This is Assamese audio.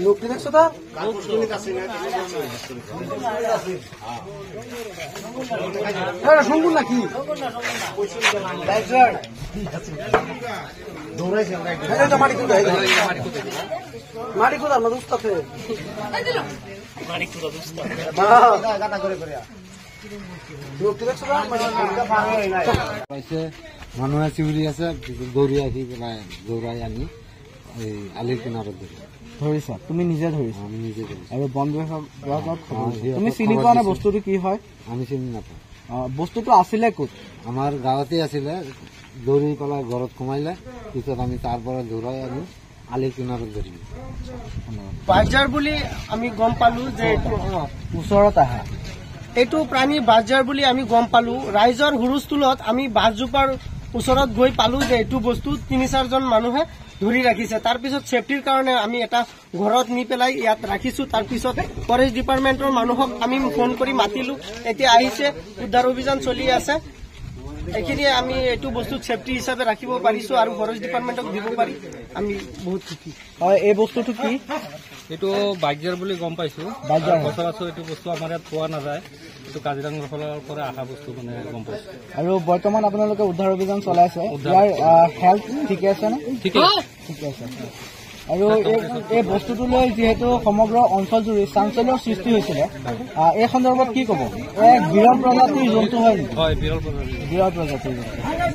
লোকটি দেখছো তা শুনবো নাকি মাটি কোথায় আমাদেৰ উস্তাতে মানুহে চিউৰি আছে দৌৰি আহি পেলাই দৌৰাই আনি এই আলিৰ কিনাৰত ধৰিছা তুমি নিজে ধৰিছা আমি নিজে ধৰিছো আৰু বন বিভাগত তুমি চিনি পোৱা নাই বস্তুটো কি হয় আমি চিনি নাপাওঁ বস্তুটো আছিলে ক'ত আমাৰ গাঁৱতে আছিলে দৌৰি পেলাই ঘৰত সোমাইলে পিছত আমি তাৰ পৰা দৌৰাই আনি আলিৰ কিনাৰত ধৰিলো বাজাৰ বুলি আমি গম পালো যে ওচৰত আহা এইটো প্ৰাণী বাজাৰ বুলি আমি গম পালো ৰাইজৰ হুৰুস্থুলত আমি বাছজোপাৰ ওচৰত গৈ পালো যে এইটো বস্তু ৩-৪জন মানুহে ধৰি ৰাখিছে তাৰ পিছত সেফটিৰ কাৰণে আমি এটা ঘৰত নি পেলাই ইয়াত ৰাখিছো তাৰ পিছত ফৰেষ্ট ডিপাৰ্টমেন্টৰ মানুহক আমি ফোন কৰি মাতিলো এতিয়া আহিছে উদ্ধাৰ অভিযান চলি আছে এইখিনি আমি এইটো বস্তু সেফটি হিচাপে ৰাখিব পাৰিছো আৰু ফৰেষ্ট ডিপাৰ্টমেন্টক দিব পাৰি আমি বহুত সুখী এই বস্তুটো কি এইটো বাজাৰ বুলি গম পাইছো সচৰাচৰ এইটো বস্তু আমাৰ ইয়াত পোৱা নাযায় এইটো কাজিৰঙাৰ ফালৰ পৰা অহা বস্তু মানে গম পাইছো আৰু বৰ্তমান আপোনালোকে উদ্ধাৰ অভিযান চলাইছে ইয়াৰ হেল্থ ঠিকে আছে নে ঠিকে আছে আৰু এই বস্তুটো লৈ যিহেতু সমগ্ৰ অঞ্চলজুৰি চাঞ্চল্যৰ সৃষ্টি হৈছিলে এই সন্দৰ্ভত কি ক'ব এক বিৰল প্ৰজাতিৰ জন্তু হয় নেকি হয় বিৰল প্ৰজাতিৰ